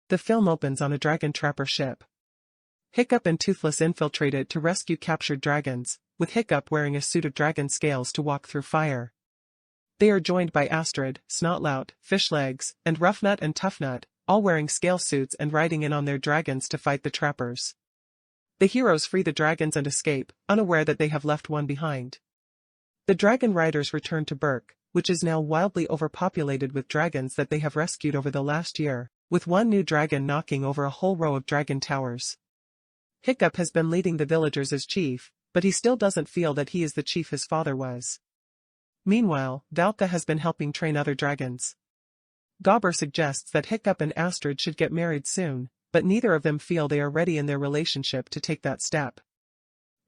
The film opens on a dragon trapper ship. Hiccup and Toothless infiltrate it to rescue captured dragons, with Hiccup wearing a suit of dragon scales to walk through fire. They are joined by Astrid, Snotlout, Fishlegs, and Roughnut and Toughnut, all wearing scale suits and riding in on their dragons to fight the trappers. The heroes free the dragons and escape, unaware that they have left one behind. The dragon riders return to Berk, which is now wildly overpopulated with dragons that they have rescued over the last year, with one new dragon knocking over a whole row of dragon towers. Hiccup has been leading the villagers as chief, but he still doesn't feel that he is the chief his father was. Meanwhile, Valka has been helping train other dragons. Gobber suggests that Hiccup and Astrid should get married soon, but neither of them feel they are ready in their relationship to take that step.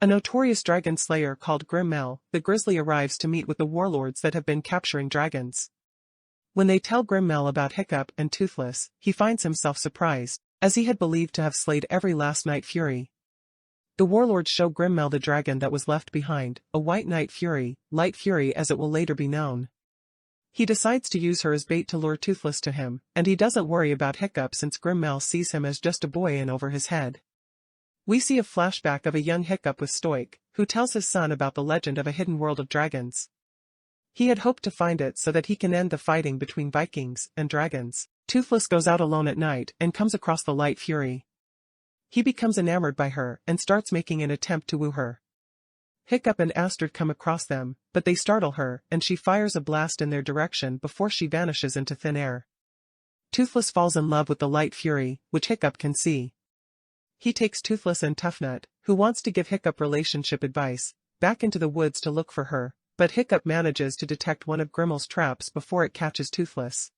A notorious dragon slayer called Grimmel, the Grizzly, arrives to meet with the warlords that have been capturing dragons. When they tell Grimmel about Hiccup and Toothless, he finds himself surprised, as he had believed to have slayed every last Night Fury. The warlords show Grimmel the dragon that was left behind, a white Night Fury, Light Fury as it will later be known. He decides to use her as bait to lure Toothless to him, and he doesn't worry about Hiccup since Grimmel sees him as just a boy in over his head. We see a flashback of a young Hiccup with Stoic, who tells his son about the legend of a hidden world of dragons. He had hoped to find it so that he can end the fighting between Vikings and dragons. Toothless goes out alone at night and comes across the Light Fury. He becomes enamored by her and starts making an attempt to woo her. Hiccup and Astrid come across them, but they startle her and she fires a blast in their direction before she vanishes into thin air. Toothless falls in love with the Light Fury, which Hiccup can see. He takes Toothless and Toughnut, who wants to give Hiccup relationship advice, back into the woods to look for her, but Hiccup manages to detect one of Grimmel's traps before it catches Toothless.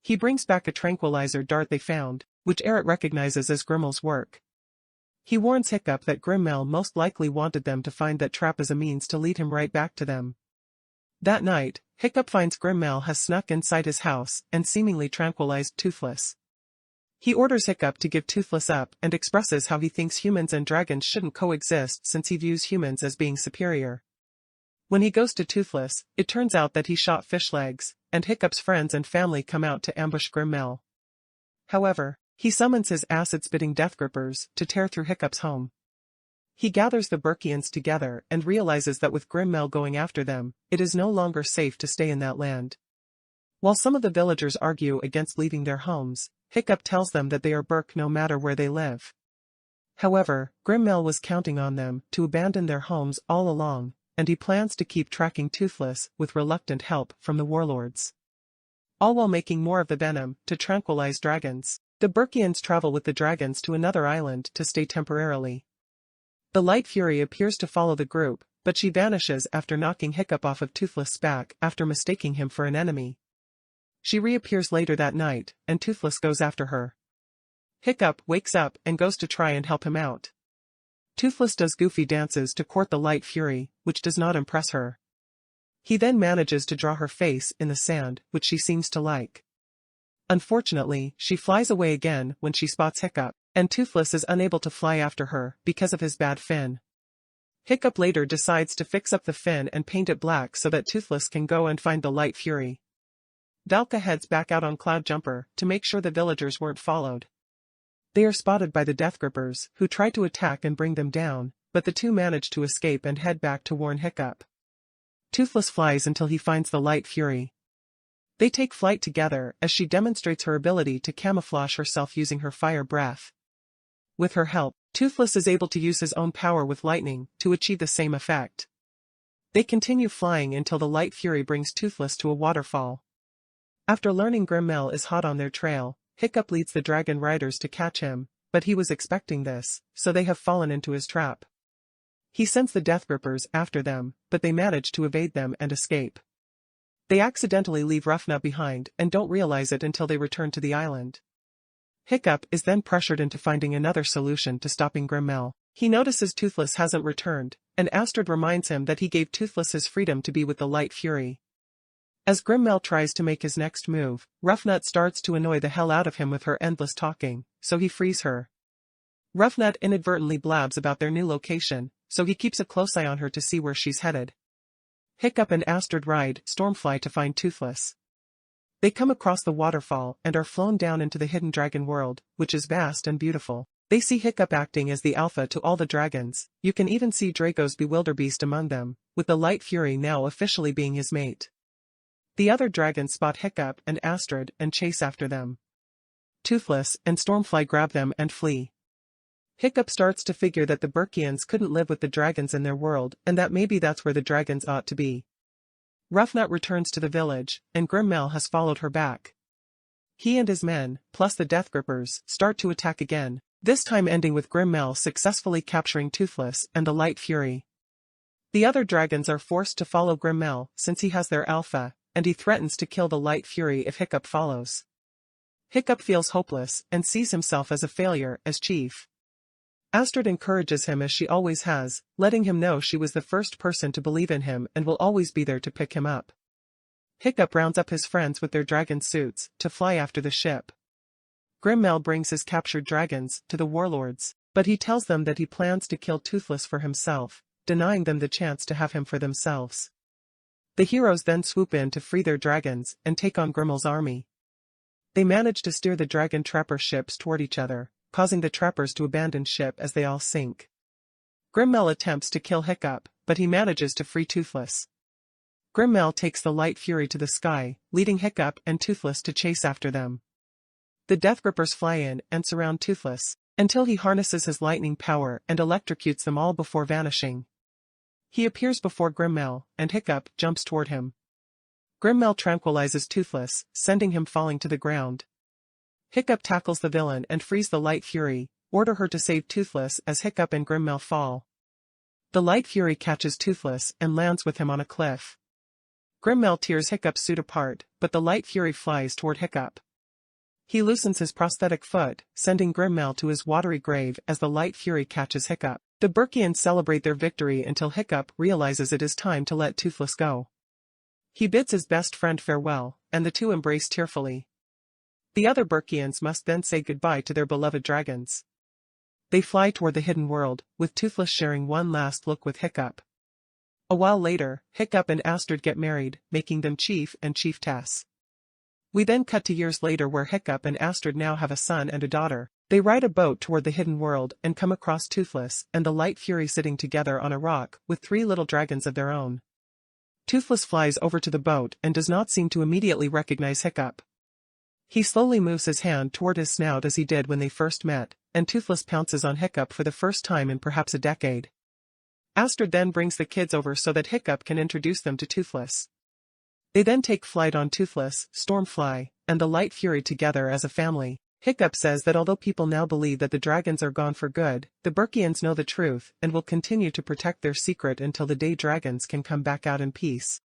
He brings back a tranquilizer dart they found, which Eric recognizes as Grimmel's work. He warns Hiccup that Grimmel most likely wanted them to find that trap as a means to lead him right back to them. That night, Hiccup finds Grimmel has snuck inside his house and seemingly tranquilized Toothless. He orders Hiccup to give Toothless up and expresses how he thinks humans and dragons shouldn't coexist since he views humans as being superior. When he goes to Toothless, it turns out that he shot Fishlegs, and Hiccup's friends and family come out to ambush Grimmel. However, he summons his acid-spitting deathgrippers to tear through Hiccup's home. He gathers the Berkians together and realizes that with Grimmel going after them, it is no longer safe to stay in that land. While some of the villagers argue against leaving their homes, Hiccup tells them that they are Berk no matter where they live. However, Grimmel was counting on them to abandon their homes all along, and he plans to keep tracking Toothless with reluctant help from the warlords. All while making more of the venom to tranquilize dragons. The Berkians travel with the dragons to another island to stay temporarily. The Light Fury appears to follow the group, but she vanishes after knocking Hiccup off of Toothless' back after mistaking him for an enemy. She reappears later that night, and Toothless goes after her. Hiccup wakes up and goes to try and help him out. Toothless does goofy dances to court the Light Fury, which does not impress her. He then manages to draw her face in the sand, which she seems to like. Unfortunately, she flies away again when she spots Hiccup, and Toothless is unable to fly after her because of his bad fin. Hiccup later decides to fix up the fin and paint it black so that Toothless can go and find the Light Fury. Valka heads back out on Cloudjumper to make sure the villagers weren't followed. They are spotted by the Deathgrippers, who try to attack and bring them down, but the two manage to escape and head back to warn Hiccup. Toothless flies until he finds the Light Fury. They take flight together as she demonstrates her ability to camouflage herself using her fire breath. With her help, Toothless is able to use his own power with lightning to achieve the same effect. They continue flying until the Light Fury brings Toothless to a waterfall. After learning Grimmel is hot on their trail, Hiccup leads the dragon riders to catch him, but he was expecting this, so they have fallen into his trap. He sends the Deathgrippers after them, but they manage to evade them and escape. They accidentally leave Roughnut behind and don't realize it until they return to the island. Hiccup is then pressured into finding another solution to stopping Grimmel. He notices Toothless hasn't returned, and Astrid reminds him that he gave Toothless his freedom to be with the Light Fury. As Grimmel tries to make his next move, Roughnut starts to annoy the hell out of him with her endless talking, so he frees her. Roughnut inadvertently blabs about their new location, so he keeps a close eye on her to see where she's headed. Hiccup and Astrid ride Stormfly to find Toothless. They come across the waterfall and are flown down into the hidden dragon world, which is vast and beautiful. They see Hiccup acting as the alpha to all the dragons. You can even see Draco's bewilderbeast among them, with the Light Fury now officially being his mate. The other dragons spot Hiccup and Astrid and chase after them. Toothless and Stormfly grab them and flee. Hiccup starts to figure that the Berkians couldn't live with the dragons in their world and that maybe that's where the dragons ought to be. Ruffnut returns to the village, and Grimmel has followed her back. He and his men, plus the Death Grippers, start to attack again, this time ending with Grimmel successfully capturing Toothless and the Light Fury. The other dragons are forced to follow Grimmel since he has their alpha, and he threatens to kill the Light Fury if Hiccup follows. Hiccup feels hopeless and sees himself as a failure as chief. Astrid encourages him as she always has, letting him know she was the first person to believe in him and will always be there to pick him up. Hiccup rounds up his friends with their dragon suits to fly after the ship. Grimmel brings his captured dragons to the warlords, but he tells them that he plans to kill Toothless for himself, denying them the chance to have him for themselves. The heroes then swoop in to free their dragons and take on Grimmel's army. They manage to steer the dragon trapper ships toward each other, causing the trappers to abandon ship as they all sink. Grimmel attempts to kill Hiccup, but he manages to free Toothless. Grimmel takes the Light Fury to the sky, leading Hiccup and Toothless to chase after them. The Death Grippers fly in and surround Toothless, until he harnesses his lightning power and electrocutes them all before vanishing. He appears before Grimmel, and Hiccup jumps toward him. Grimmel tranquilizes Toothless, sending him falling to the ground. Hiccup tackles the villain and frees the Light Fury, order her to save Toothless as Hiccup and Grimmel fall. The Light Fury catches Toothless and lands with him on a cliff. Grimmel tears Hiccup's suit apart, but the Light Fury flies toward Hiccup. He loosens his prosthetic foot, sending Grimmel to his watery grave as the Light Fury catches Hiccup. The Berkians celebrate their victory until Hiccup realizes it is time to let Toothless go. He bids his best friend farewell, and the two embrace tearfully. The other Berkians must then say goodbye to their beloved dragons. They fly toward the hidden world, with Toothless sharing one last look with Hiccup. A while later, Hiccup and Astrid get married, making them chief and chiefess. We then cut to years later where Hiccup and Astrid now have a son and a daughter. They ride a boat toward the hidden world and come across Toothless and the Light Fury sitting together on a rock with 3 little dragons of their own. Toothless flies over to the boat and does not seem to immediately recognize Hiccup. He slowly moves his hand toward his snout as he did when they first met, and Toothless pounces on Hiccup for the first time in perhaps a decade. Astrid then brings the kids over so that Hiccup can introduce them to Toothless. They then take flight on Toothless, Stormfly, and the Light Fury together as a family. Hiccup says that although people now believe that the dragons are gone for good, the Berkians know the truth and will continue to protect their secret until the day dragons can come back out in peace.